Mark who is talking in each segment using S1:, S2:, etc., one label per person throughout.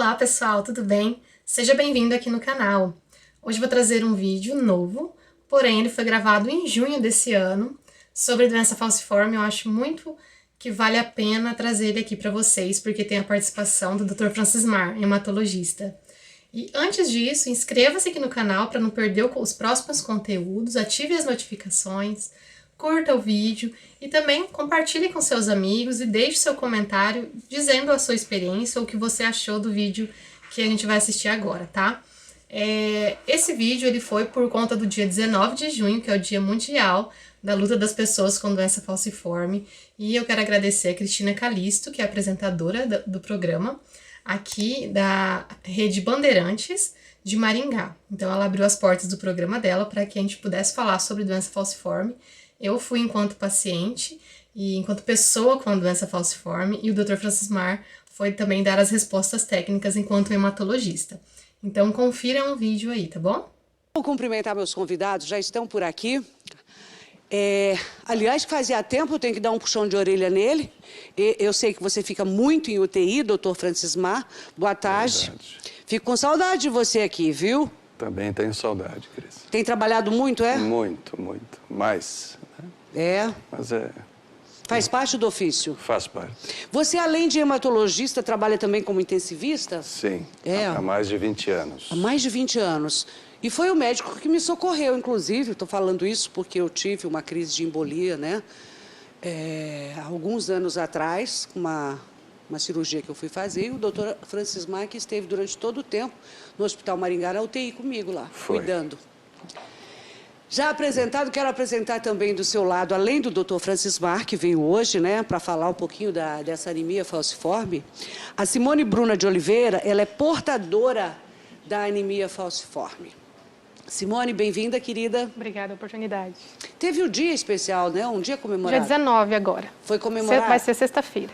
S1: Olá pessoal, tudo bem? Seja bem-vindo aqui no canal. Hoje vou trazer um vídeo novo, porém ele foi gravado em junho desse ano, sobre doença falciforme. Eu acho muito que vale a pena trazer ele aqui para vocês, porque tem a participação do Dr. Francismar, hematologista. E antes disso, inscreva-se aqui no canal para não perder os próximos conteúdos, ative as notificações, curta o vídeo e também compartilhe com seus amigos e deixe seu comentário dizendo a sua experiência ou o que você achou do vídeo que a gente vai assistir agora, tá? Esse vídeo ele foi por conta do dia 19 de junho, que é o Dia Mundial da Luta das Pessoas com Doença Falciforme, e eu quero agradecer a Cristina Calisto, que é a apresentadora do programa, aqui da Rede Bandeirantes de Maringá. Então ela abriu as portas do programa dela para que a gente pudesse falar sobre doença falciforme. Eu fui enquanto paciente e enquanto pessoa com a doença falciforme, e o Dr. Francismar foi também dar as respostas técnicas enquanto hematologista. Então confiram o vídeo aí, tá bom?
S2: Vou cumprimentar meus convidados, já estão por aqui. Aliás, fazia tempo, eu tenho que dar um puxão de orelha nele. Eu sei que você fica muito em UTI, doutor Francismar. Boa tarde.
S3: Verdade.
S2: Fico com saudade de você aqui, viu?
S3: Também tenho saudade, Cris.
S2: Tem trabalhado muito, é?
S3: Muito, muito. Mais. Né?
S2: É.
S3: Mas
S2: Faz parte do ofício?
S3: faz parte.
S2: Você, além de hematologista, trabalha também como intensivista?
S3: Sim.
S2: É.
S3: Há mais de 20 anos.
S2: Há mais de 20 anos. E foi o médico que me socorreu, inclusive. Estou falando isso porque eu tive uma crise de embolia, né? Alguns anos atrás, uma cirurgia que eu fui fazer, e o doutor Francismar, que esteve durante todo o tempo no Hospital Maringá, na UTI comigo lá, cuidando. Já apresentado, quero apresentar também do seu lado, além do doutor Francismar, que veio hoje, né, para falar um pouquinho dessa anemia falciforme, a Simone Bruna de Oliveira. Ela é portadora da anemia falciforme. Simone, bem-vinda, querida.
S4: Obrigada pela oportunidade.
S2: Teve um dia especial, né? Um dia comemorado.
S4: Dia 19 agora.
S2: Foi comemorado?
S4: Vai ser sexta-feira.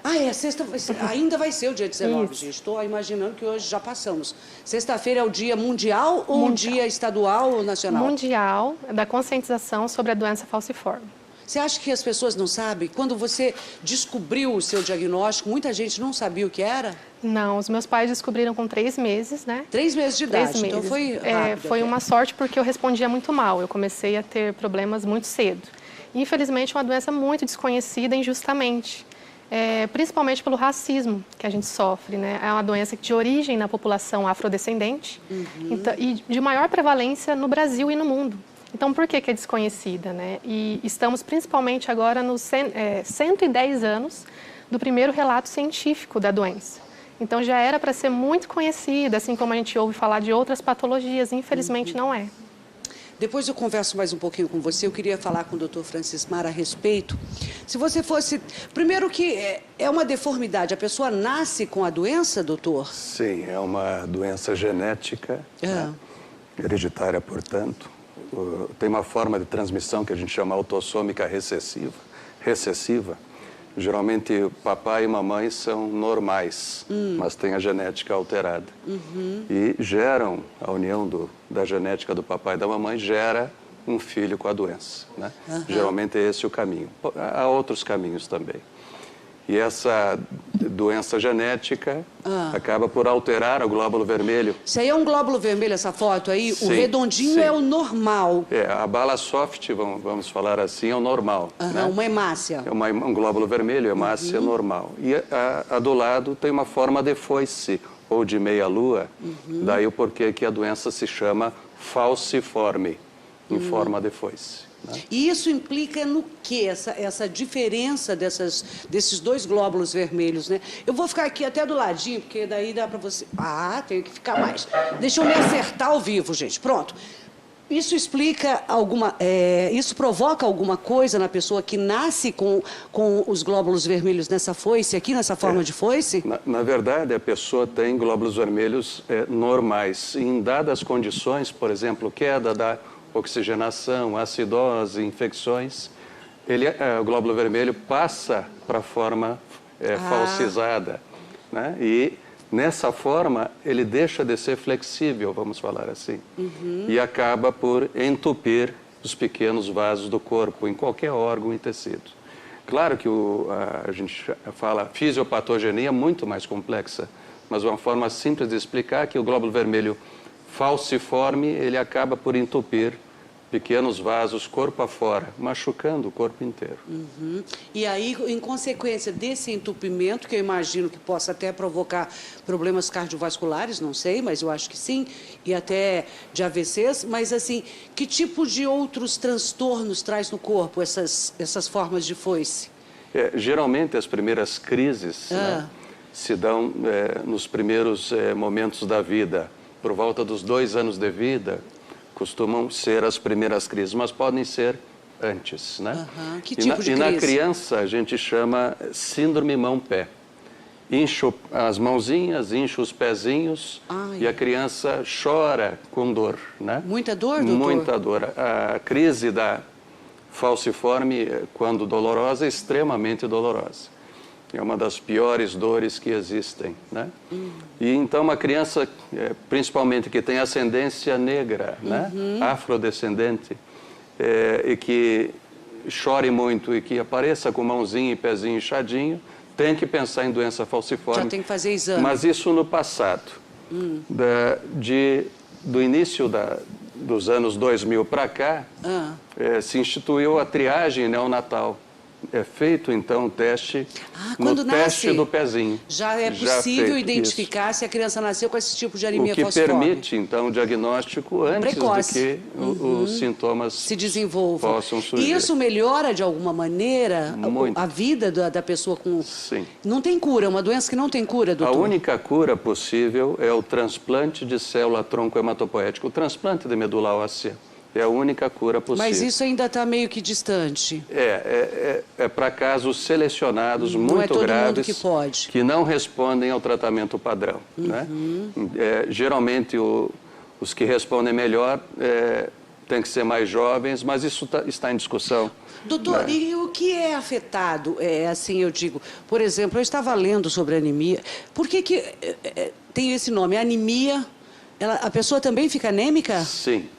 S2: Ainda vai ser o dia 19,
S4: Isso.
S2: gente. Estou imaginando que hoje já passamos. Sexta-feira é o dia mundial ou um dia estadual ou nacional?
S4: Mundial da conscientização sobre a doença falciforme.
S2: Você acha que as pessoas não sabem? Quando você descobriu o seu diagnóstico, muita gente não sabia o que era?
S4: Não, os meus pais descobriram com 3 meses, né?
S2: 3 meses de
S4: 3
S2: idade,
S4: meses.
S2: então foi rápido.
S4: Foi uma sorte porque eu respondia muito mal. Eu comecei a ter problemas muito cedo. Infelizmente, é uma doença muito desconhecida injustamente. Principalmente pelo racismo que a gente sofre, né? É uma doença de origem na população afrodescendente então, e de maior prevalência no Brasil e no mundo. Então, por que é desconhecida, né? E estamos principalmente agora nos 110 anos do primeiro relato científico da doença. Então, já era para ser muito conhecida, assim como a gente ouve falar de outras patologias, infelizmente não é.
S2: Depois eu converso mais um pouquinho com você. Eu queria falar com o doutor Francismar a respeito. Se você fosse... Primeiro que é uma deformidade. A pessoa nasce com a doença, doutor?
S3: Sim, é uma doença genética, né? Hereditária, portanto. Tem uma forma de transmissão que a gente chama autossômica recessiva. Geralmente, o papai e mamãe são normais, mas têm a genética alterada. E geram, a união da genética do papai e da mamãe gera um filho com a doença, né? Geralmente é esse o caminho. Há outros caminhos também. E essa doença genética acaba por alterar o glóbulo vermelho.
S2: Isso aí é um glóbulo vermelho, essa foto aí?
S3: Sim,
S2: o redondinho
S3: sim.
S2: É o normal.
S3: A bala soft, vamos falar assim, é o normal. Né?
S2: Uma hemácia.
S3: É um glóbulo vermelho, hemácia normal. E a do lado tem uma forma de foice, ou de meia-lua. Daí o porquê que a doença se chama falciforme, em forma de foice. Né?
S2: E isso implica no quê? Essa diferença desses dois glóbulos vermelhos, né? Eu vou ficar aqui até do ladinho, porque daí dá para você... tenho que ficar mais. Deixa eu me acertar ao vivo, gente. Pronto. Isso explica isso provoca alguma coisa na pessoa que nasce com os glóbulos vermelhos nessa foice aqui, nessa forma de foice?
S3: Na verdade, a pessoa tem glóbulos vermelhos normais. Em dadas condições, por exemplo, queda da oxigenação, acidose, infecções, o glóbulo vermelho passa para a forma falcizada, né? E nessa forma ele deixa de ser flexível, vamos falar assim, e acaba por entupir os pequenos vasos do corpo, em qualquer órgão e tecido. Claro que a gente fala fisiopatogenia muito mais complexa, mas uma forma simples de explicar é que o glóbulo vermelho falciforme, ele acaba por entupir pequenos vasos corpo afora, machucando o corpo inteiro.
S2: E aí, em consequência desse entupimento, que eu imagino que possa até provocar problemas cardiovasculares, não sei, mas eu acho que sim, e até de AVCs, mas assim, que tipo de outros transtornos traz no corpo essas formas de foice?
S3: Geralmente as primeiras crises né, se dão nos primeiros momentos da vida, por volta dos 2 anos de vida, costumam ser as primeiras crises, mas podem ser antes, né?
S2: Que tipo de crise?
S3: E na criança a gente chama síndrome mão-pé. Incha as mãozinhas, incha os pezinhos e a criança chora com dor, né?
S2: Muita dor, doutor?
S3: Muita dor. A crise da falciforme, quando dolorosa, é extremamente dolorosa. É uma das piores dores que existem, né? E então uma criança, principalmente que tem ascendência negra, né? Afrodescendente, e que chore muito e que apareça com mãozinha e pezinho inchadinho, tem que pensar em doença falciforme.
S2: Já tem que fazer exame.
S3: Mas isso no passado. Do início dos anos 2000 para cá, se instituiu a triagem neonatal. É feito, então, o teste no teste do pezinho.
S2: Já é possível identificar se a criança nasceu com esse tipo de anemia falciforme.
S3: O que permite, então, o diagnóstico antes de que os sintomas
S2: se desenvolvam.
S3: Possam surgir.
S2: E isso melhora, de alguma maneira, a vida da pessoa com...
S3: Sim.
S2: Não tem cura, é uma doença que não tem cura, doutor?
S3: A única cura possível é o transplante de célula-tronco hematopoética, o transplante de medula óssea. É a única cura possível.
S2: Mas isso ainda está meio que distante.
S3: É para casos selecionados muito
S2: não é todo
S3: graves
S2: mundo que pode.
S3: Que não respondem ao tratamento padrão. Né? Geralmente os que respondem melhor têm que ser mais jovens, mas isso está em discussão.
S2: Doutor,
S3: né?
S2: E o que é afetado? Assim eu digo, por exemplo, eu estava lendo sobre anemia. Por que tem esse nome, anemia? A pessoa também fica anêmica?
S3: Sim.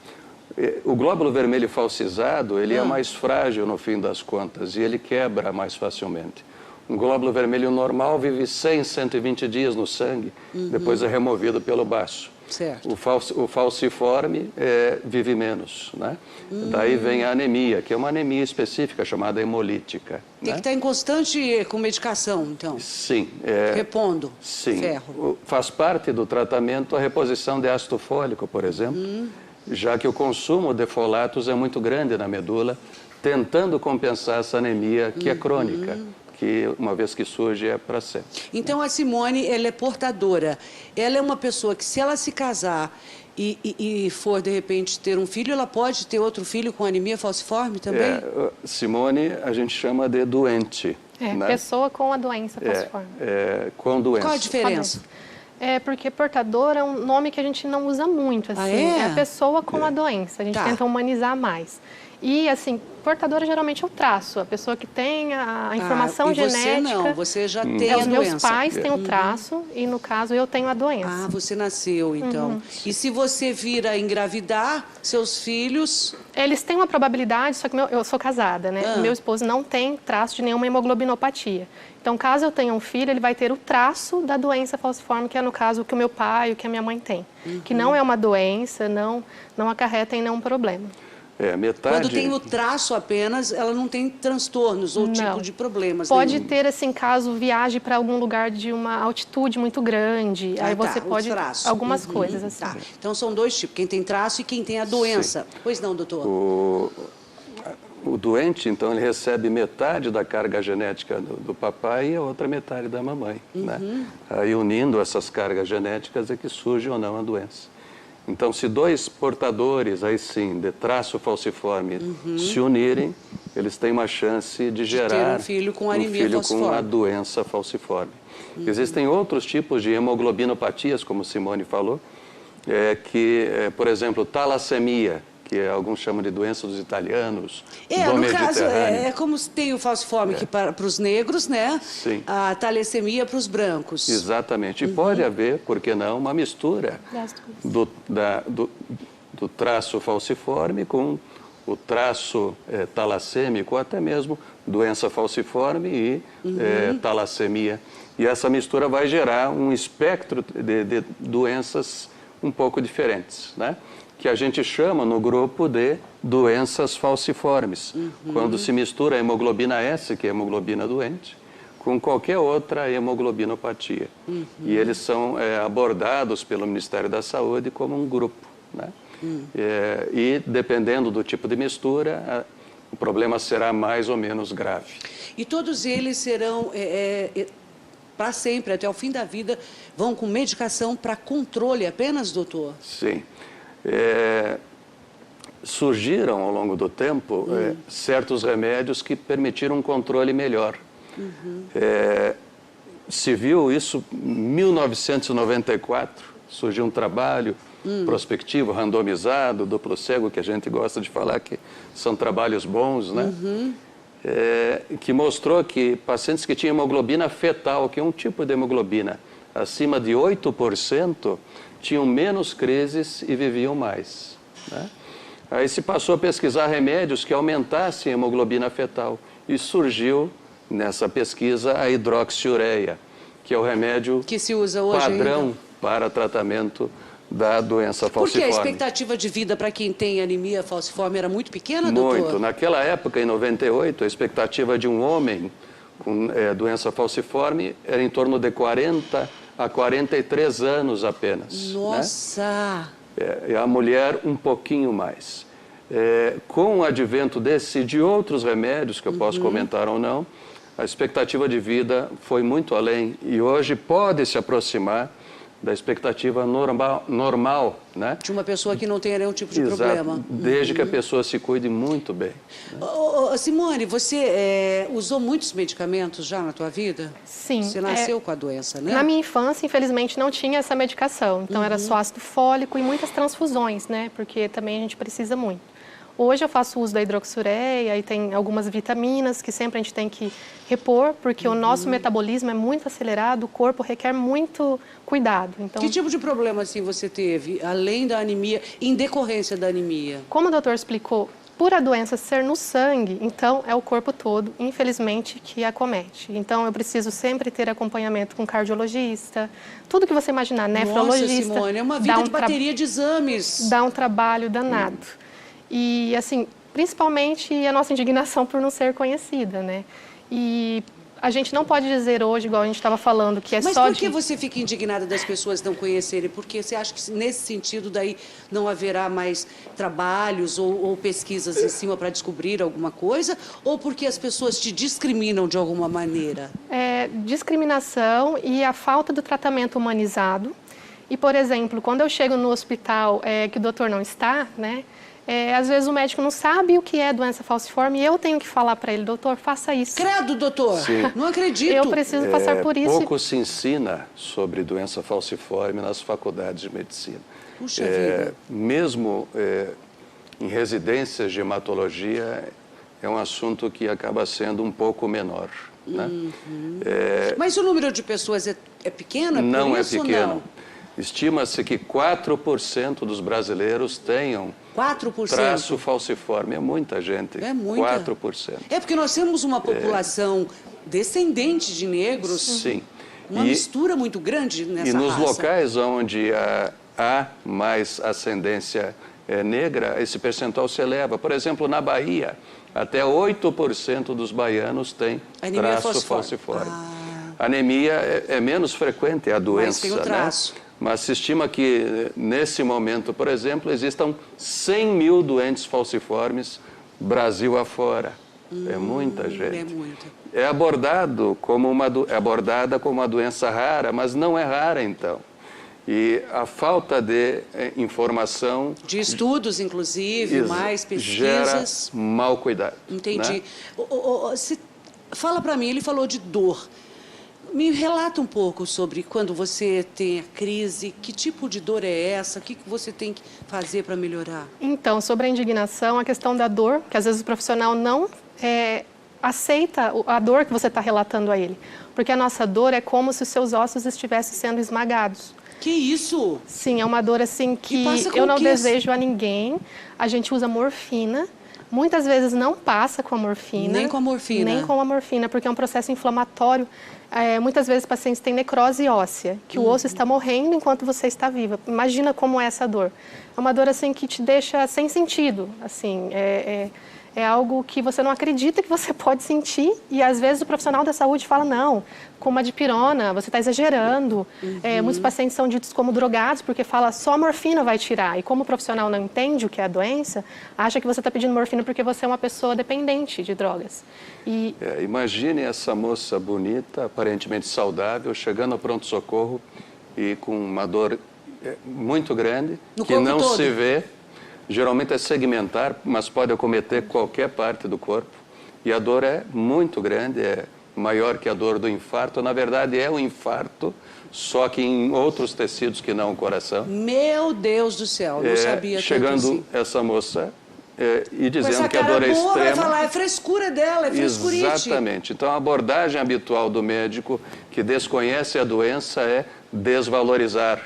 S3: O glóbulo vermelho falcizado, ele é mais frágil no fim das contas e ele quebra mais facilmente. Um glóbulo vermelho normal vive 100, 120 dias no sangue, depois é removido pelo baço.
S2: Certo.
S3: O falciforme vive menos, né? Daí vem a anemia, que é uma anemia específica chamada hemolítica.
S2: Tem que estar em constante com medicação, então?
S3: Sim.
S2: Repondo
S3: sim.
S2: ferro.
S3: Faz parte do tratamento a reposição de ácido fólico, por exemplo, já que o consumo de folatos é muito grande na medula, tentando compensar essa anemia que é crônica, que uma vez que surge é para sempre.
S2: Então a Simone, ela é portadora. Ela é uma pessoa que, se ela se casar e for, de repente, ter um filho, ela pode ter outro filho com anemia falciforme também?
S3: Simone, a gente chama de doente. Né?
S4: Pessoa com a doença falciforme.
S3: Com doença.
S2: Qual a diferença?
S4: Porque portador é um nome que a gente não usa muito, assim. É a pessoa com a doença. A gente tenta humanizar mais. E, assim, portadora geralmente é o traço. A pessoa que tem a informação genética.
S2: Você não, você já tem a
S4: os
S2: doença.
S4: Meus pais têm o traço e, no caso, eu tenho a doença.
S2: Ah, você nasceu, então. E se você vir a engravidar, seus filhos...
S4: Eles têm uma probabilidade, só que eu sou casada, né? Meu esposo não tem traço de nenhuma hemoglobinopatia. Então, caso eu tenha um filho, ele vai ter o traço da doença falciforme, que é, no caso, o que o meu pai, o que a minha mãe tem. Que não é uma doença, não acarreta em nenhum problema.
S3: Metade...
S2: Quando tem o traço apenas, ela não tem transtornos ou tipo de problemas.
S4: Pode ter, assim, caso viaje para algum lugar de uma altitude muito grande. Aí você pode... Algumas coisas, assim.
S2: Então, são dois tipos. Quem tem traço e quem tem a doença. Sim. Pois não, doutor?
S3: O doente, então, ele recebe metade da carga genética do papai e a outra metade da mamãe. Né? Aí, unindo essas cargas genéticas, é que surge ou não a doença. Então, se dois portadores, aí sim, de traço falciforme, se unirem, eles têm uma chance de gerar
S2: ter um filho com anemia falciforme.
S3: Com a doença falciforme. Existem outros tipos de hemoglobinopatias, como Simone falou, por exemplo, talassemia, que alguns chamam de doença dos italianos, do
S2: no caso,
S3: Mediterrâneo.
S2: Como tem o falciforme que para os negros, né?
S3: Sim.
S2: A talassemia para os brancos.
S3: Exatamente. E pode haver, por que não, uma mistura do traço falciforme com o traço talassêmico, ou até mesmo doença falciforme e talassemia. E essa mistura vai gerar um espectro de doenças um pouco diferentes, né? Que a gente chama no grupo de doenças falciformes, quando se mistura a hemoglobina S, que é a hemoglobina doente, com qualquer outra hemoglobinopatia. E eles são abordados pelo Ministério da Saúde como um grupo, né? E dependendo do tipo de mistura, o problema será mais ou menos grave.
S2: E todos eles serão, para sempre, até o fim da vida, vão com medicação para controle apenas, doutor?
S3: Sim. Surgiram ao longo do tempo certos remédios que permitiram um controle melhor. Se viu isso em 1994, surgiu um trabalho prospectivo, randomizado, duplo cego, que a gente gosta de falar que são trabalhos bons, né? Que mostrou que pacientes que tinham hemoglobina fetal, que é um tipo de hemoglobina acima de 8%, tinham menos crises e viviam mais, né? Aí se passou a pesquisar remédios que aumentassem a hemoglobina fetal e surgiu nessa pesquisa a hidroxiureia, que é o remédio
S2: que se usa hoje
S3: padrão
S2: ainda
S3: para tratamento da doença falciforme.
S2: Porque a expectativa de vida para quem tem anemia falciforme era muito pequena, doutor?
S3: Muito. Naquela época, em 98, a expectativa de um homem com doença falciforme era em torno de 40 a 43 anos apenas.
S2: Nossa!
S3: Né? E a mulher um pouquinho mais. Com o advento desse e de outros remédios, que eu posso comentar ou não, a expectativa de vida foi muito além e hoje pode se aproximar da expectativa normal, né?
S2: De uma pessoa que não tenha nenhum tipo de
S3: Exato,
S2: problema.
S3: desde que a pessoa se cuide muito bem.
S2: Simone, você usou muitos medicamentos já na tua vida?
S4: Sim.
S2: Você nasceu com a doença, né?
S4: Na minha infância, infelizmente, não tinha essa medicação. Então, era só ácido fólico e muitas transfusões, né? Porque também a gente precisa muito. Hoje eu faço uso da hidroxiureia e tem algumas vitaminas que sempre a gente tem que repor, porque o nosso metabolismo é muito acelerado, o corpo requer muito cuidado. Então,
S2: que tipo de problema assim você teve, além da anemia, em decorrência da anemia?
S4: como o doutor explicou, por a doença ser no sangue, então é o corpo todo, infelizmente, que acomete. Então eu preciso sempre ter acompanhamento com cardiologista, tudo que você imaginar, nefrologista.
S2: Nossa, Simone, é uma vida de bateria de exames.
S4: Dá um trabalho danado. E, assim, principalmente a nossa indignação por não ser conhecida, né? E a gente não pode dizer hoje, igual a gente estava falando, que é
S2: Mas
S4: só
S2: por que você fica indignada das pessoas não conhecerem? Porque você acha que nesse sentido daí não haverá mais trabalhos ou pesquisas em cima para descobrir alguma coisa? Ou porque as pessoas te discriminam de alguma maneira?
S4: Discriminação e a falta do tratamento humanizado. E, por exemplo, quando eu chego no hospital que o doutor não está, né? Às vezes o médico não sabe o que é doença falciforme e eu tenho que falar para ele, doutor, faça isso.
S2: Credo, doutor!
S3: Sim.
S2: Não acredito!
S4: Eu preciso passar por isso.
S3: Pouco se ensina sobre doença falciforme nas faculdades de medicina.
S2: Puxa vida!
S3: Mesmo em residências de hematologia, é um assunto que acaba sendo um pouco menor. Né?
S2: Mas o número de pessoas é pequeno?
S3: Não é pequeno. Estima-se que 4% dos brasileiros tenham
S2: 4%?
S3: Traço falciforme. É muita gente.
S2: É muita.
S3: 4%.
S2: É porque nós temos uma população descendente de negros.
S3: Sim.
S2: Uma mistura muito grande nessa raça.
S3: E nos locais onde há mais ascendência negra, esse percentual se eleva. Por exemplo, na Bahia, até 8% dos baianos têm traço falciforme. Anemia é menos frequente, é a doença. Mas
S2: tem o traço.
S3: Né? Mas se estima que, nesse momento, por exemplo, existam 100 mil doentes falciformes Brasil afora. É muita gente.
S2: É muita.
S3: É abordada como uma doença rara, mas não é rara, então. E a falta de informação...
S2: De estudos, inclusive, mais pesquisas...
S3: Gera mau cuidado.
S2: Entendi.
S3: Né?
S2: Fala para mim, ele falou de dor. Me relata um pouco sobre quando você tem a crise, que tipo de dor é essa, o que você tem que fazer para melhorar?
S4: Então, sobre a indignação, a questão da dor, que às vezes o profissional não aceita a dor que você está relatando a ele. Porque a nossa dor é como se os seus ossos estivessem sendo esmagados.
S2: Que isso?
S4: Sim, é uma dor assim que eu não desejo a ninguém. A gente usa morfina Muitas vezes não passa com a morfina.
S2: Nem com a morfina.
S4: Nem com a morfina, porque é um processo inflamatório. Muitas vezes pacientes têm necrose óssea, que o osso está morrendo enquanto você está viva. Imagina como é essa dor. É uma dor assim que te deixa sem sentido, assim, é algo que você não acredita que você pode sentir e às vezes o profissional da saúde fala, não, com uma dipirona, você está exagerando. Muitos pacientes são ditos como drogados porque fala só a morfina vai tirar. E como o profissional não entende o que é a doença, acha que você está pedindo morfina porque você é uma pessoa dependente de drogas.
S3: Imagine essa moça bonita, aparentemente saudável, chegando ao pronto-socorro e com uma dor muito grande, que não se vê. Geralmente é segmentar, mas pode acometer qualquer parte do corpo. E a dor é muito grande, é maior que a dor do infarto. Na verdade, é um infarto, só que em outros tecidos que não o coração.
S2: Meu Deus do céu, não sabia
S3: chegando
S2: tanto assim.
S3: Essa moça e
S2: Com
S3: dizendo
S2: essa
S3: que a dor é
S2: cara boa, vai
S3: extrema.
S2: falar, é frescura dela, é frescurite.
S3: Exatamente. Então, a abordagem habitual do médico que desconhece a doença é desvalorizar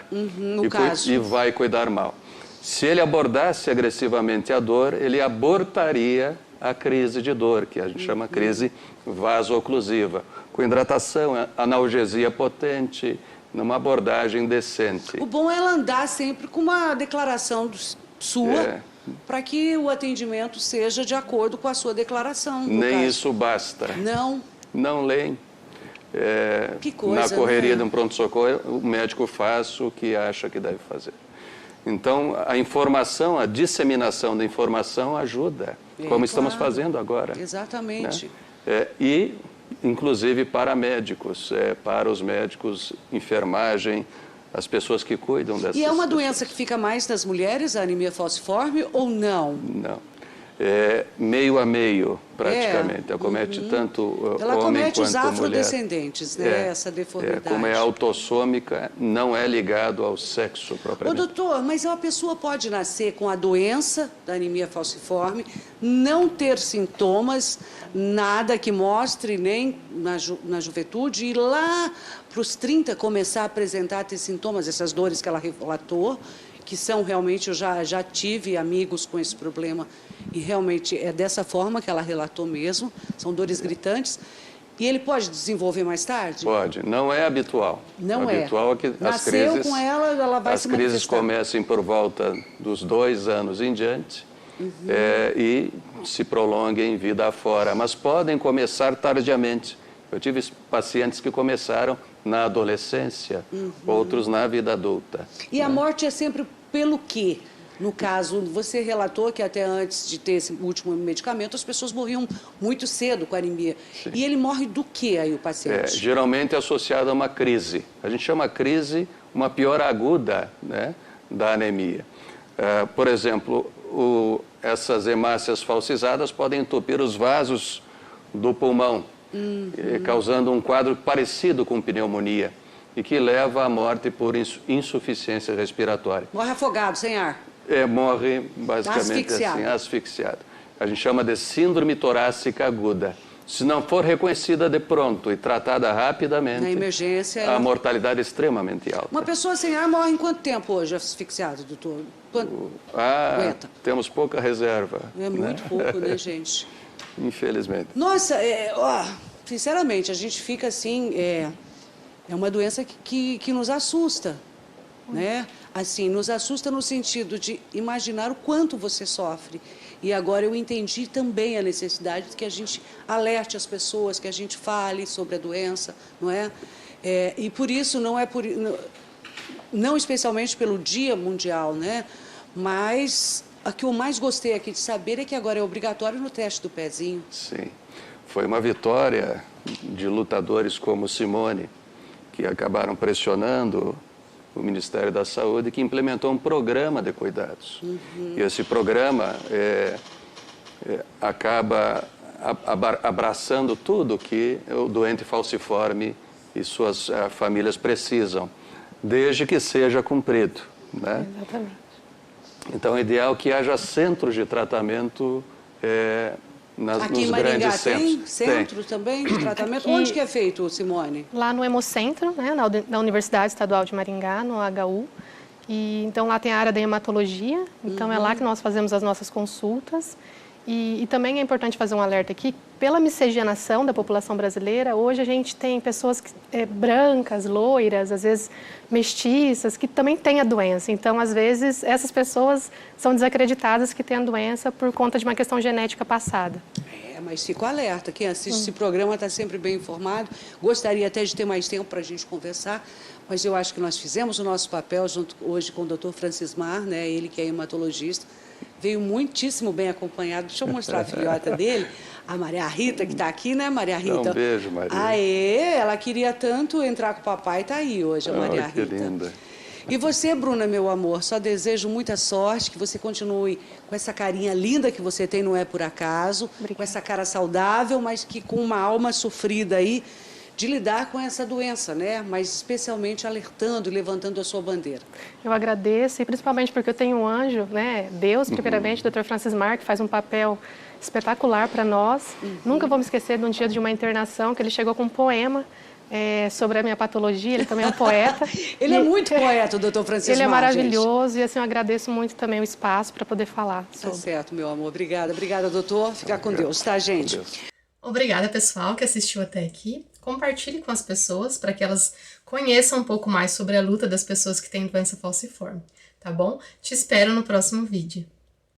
S3: e vai cuidar mal. Se ele abordasse agressivamente a dor, ele abortaria a crise de dor, que a gente chama crise vaso-oclusiva, com hidratação, analgesia potente, numa abordagem decente.
S2: O bom é ela andar sempre com uma declaração sua, para que o atendimento seja de acordo com a sua declaração.
S3: Nem isso basta. Não leem.
S2: Que coisa,
S3: na correria
S2: né?
S3: de um pronto-socorro, o médico faz o que acha que deve fazer. Então, a informação, a disseminação da informação ajuda, como estamos fazendo agora.
S2: Exatamente.
S3: Né? E, inclusive, para médicos, para os médicos, enfermagem, as pessoas que cuidam dessas pessoas.
S2: E é uma doença que fica mais nas mulheres, a anemia falciforme, ou não?
S3: Não. Meio a meio, praticamente. Acomete tanto homem quanto mulher.
S2: Ela acomete os afrodescendentes, né? Essa deformidade.
S3: Como é autossômica, não é ligado ao sexo propriamente.
S2: Doutor, mas uma pessoa pode nascer com a doença da anemia falciforme, não ter sintomas, nada que mostre nem na juventude, e lá para os 30 começar a apresentar, ter sintomas, essas dores que ela relatou, que são realmente, eu já tive amigos com esse problema, e realmente é dessa forma que ela relatou mesmo, são dores gritantes. E ele pode desenvolver mais tarde?
S3: Pode, não é habitual.
S2: Não é.
S3: Habitual é que
S2: Nasceu com ela vai se manifestar.
S3: As crises comecem por volta dos 2 anos em diante e se prolonguem vida afora, mas podem começar tardiamente. Eu tive pacientes que começaram na adolescência, outros na vida adulta.
S2: E a morte é sempre pelo quê? No caso, você relatou que até antes de ter esse último medicamento, as pessoas morriam muito cedo com a anemia. Sim. E ele morre do quê aí, o paciente?
S3: Geralmente é associado a uma crise. A gente chama crise uma piora aguda, né, da anemia. Por exemplo, essas hemácias falcizadas podem entupir os vasos do pulmão, causando um quadro parecido com pneumonia e que leva à morte por insuficiência respiratória.
S2: Morre afogado, sem ar?
S3: Morre basicamente assim, asfixiado. A gente chama de síndrome torácica aguda. Se não for reconhecida de pronto e tratada rapidamente,
S2: na emergência,
S3: a mortalidade é extremamente alta.
S2: Uma pessoa sem ar morre em quanto tempo hoje asfixiado, doutor? Aguenta?
S3: Temos pouca reserva.
S2: É muito pouco, né, gente?
S3: Infelizmente.
S2: Nossa, sinceramente, a gente fica assim, é uma doença que nos assusta, né? Assim, nos assusta no sentido de imaginar o quanto você sofre. E agora eu entendi também a necessidade de que a gente alerte as pessoas, que a gente fale sobre a doença, não é? E por isso, não especialmente pelo Dia Mundial, né? Mas o que eu mais gostei aqui de saber é que agora é obrigatório no teste do pezinho.
S3: Sim. Foi uma vitória de lutadores como Simone, que acabaram pressionando o Ministério da Saúde, que implementou um programa de cuidados. E esse programa acaba abraçando tudo que o doente falciforme e suas famílias precisam, desde que seja cumprido, né?
S4: Exatamente.
S3: Então, é ideal que haja centros de tratamento
S2: aqui
S3: nos
S2: em Maringá
S3: grandes centros.
S2: Tem centro também de tratamento?
S4: Aqui,
S2: onde que é feito, Simone?
S4: Lá no Hemocentro, né, na Universidade Estadual de Maringá, no HU. E, então, lá tem a área da hematologia. Então, é lá que nós fazemos as nossas consultas. E também é importante fazer um alerta aqui, pela miscigenação da população brasileira, hoje a gente tem pessoas brancas, loiras, às vezes mestiças, que também têm a doença. Então, às vezes, essas pessoas são desacreditadas que têm a doença por conta de uma questão genética passada.
S2: Mas fico alerta, quem assiste esse programa está sempre bem informado. Gostaria até de ter mais tempo para a gente conversar, mas eu acho que nós fizemos o nosso papel junto hoje com o Dr. Francismar, né? Ele que é hematologista, veio muitíssimo bem acompanhado. Deixa eu mostrar a filhota dele, a Maria Rita, que está aqui, né, Maria Rita?
S3: Um beijo, Maria.
S2: Ela queria tanto entrar com o papai, está aí hoje, a Maria Rita.
S3: Que linda.
S2: E você, Bruna, meu amor, só desejo muita sorte, que você continue com essa carinha linda que você tem, não é por acaso,
S4: Obrigada.
S2: Com essa cara saudável, mas que com uma alma sofrida aí, de lidar com essa doença, né? Mas especialmente alertando e levantando a sua bandeira.
S4: Eu agradeço, e principalmente porque eu tenho um anjo, né? Deus, primeiramente, Dr. Francismar, que faz um papel espetacular para nós. Nunca vou me esquecer de um dia de uma internação, que ele chegou com um poema sobre a minha patologia. Ele também é um poeta.
S2: Ele é muito poeta, o Dr. Francismar.
S4: Ele é maravilhoso, gente. E assim, eu agradeço muito também o espaço para poder falar sobre.
S2: Tá certo, meu amor. Obrigada. Obrigada, doutor. Fica com Deus, tá, gente?
S1: Obrigada, pessoal, que assistiu até aqui. Compartilhe com as pessoas para que elas conheçam um pouco mais sobre a luta das pessoas que têm doença falciforme, tá bom? Te espero no próximo vídeo.